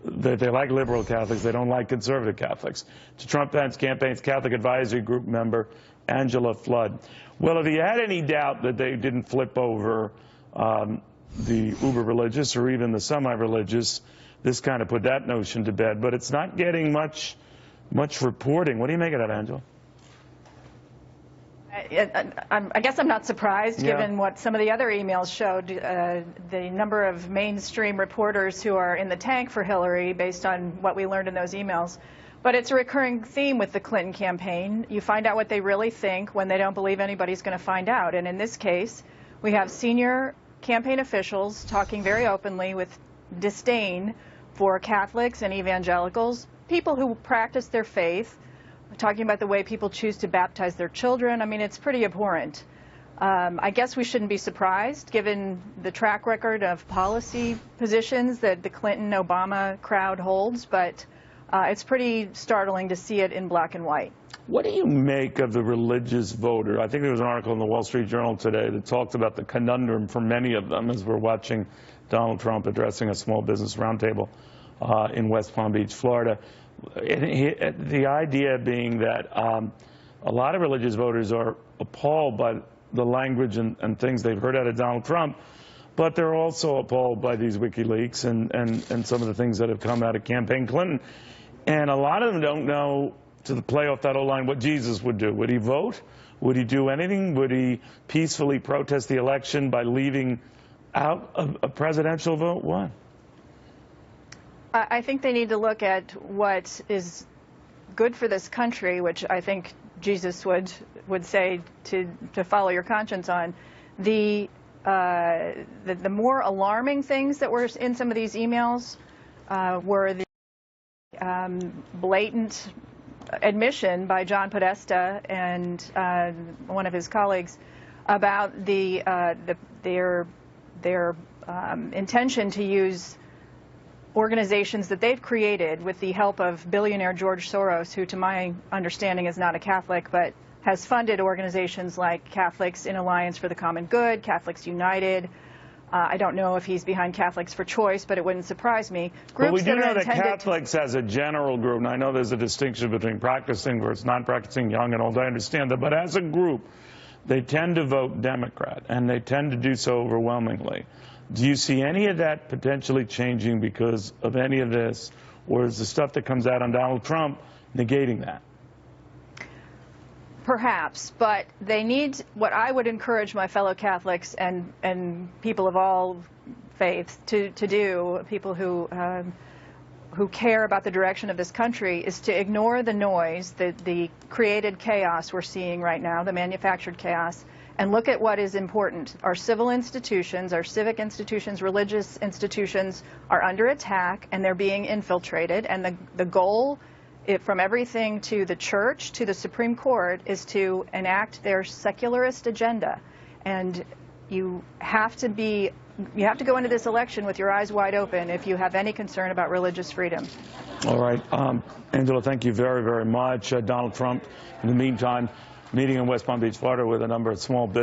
that they like liberal Catholics, they don't like conservative Catholics. To Trump-Pence campaign's Catholic Advisory Group member, Angela Flood. Well, if he had any doubt that they didn't flip over the uber-religious or even the semi-religious, this kind of put that notion to bed. But it's not getting much reporting. What do you make of that, Angela? I guess I'm not surprised, given what some of the other emails showed, the number of mainstream reporters who are in the tank for Hillary based on what we learned in those emails. But it's a recurring theme with the Clinton campaign. You find out what they really think when they don't believe anybody's going to find out. And in this case, we have senior campaign officials talking very openly with disdain for Catholics and evangelicals, people who practice their faith, talking about the way people choose to baptize their children. I mean, it's pretty abhorrent. I guess we shouldn't be surprised, given the track record of policy positions that the Clinton-Obama crowd holds, but it's pretty startling to see it in black and white. What do you make of the religious voter? I think there was an article in the Wall Street Journal today that talked about the conundrum for many of them as we're watching Donald Trump addressing a small business roundtable in West Palm Beach, Florida. The idea being that a lot of religious voters are appalled by the language and things they've heard out of Donald Trump, but they're also appalled by these WikiLeaks and some of the things that have come out of campaign Clinton. And a lot of them don't know, to play off that old line, what Jesus would do. Would he vote? Would he do anything? Would he peacefully protest the election by leaving out a presidential vote? What? I think they need to look at what is good for this country, which I think Jesus would say to follow your conscience on. The more alarming things that were in some of these emails were the blatant admission by John Podesta and one of his colleagues about their intention to use organizations that they've created with the help of billionaire George Soros, who to my understanding is not a Catholic, but has funded organizations like Catholics in Alliance for the Common Good, Catholics United. I don't know if he's behind Catholics for Choice, but it wouldn't surprise me. But we do know that Catholics as a general group, and I know there's a distinction between practicing versus non-practicing, young and old, I understand that, but as a group, they tend to vote Democrat, and they tend to do so overwhelmingly. Do you see any of that potentially changing because of any of this, or is the stuff that comes out on Donald Trump negating that? Perhaps, but they need, what I would encourage my fellow Catholics and people of all faiths to do, people who care about the direction of this country, is to ignore the noise, the created chaos we're seeing right now, the manufactured chaos, and look at what is important. Our civil institutions, our civic institutions, religious institutions are under attack, and they're being infiltrated, and the goal from everything to the church to the Supreme Court is to enact their secularist agenda. And you have to go into this election with your eyes wide open if you have any concern about religious freedom. All right. Angela, thank you very, very much. Donald Trump, in the meantime, meeting in West Palm Beach, Florida with a number of small businesses.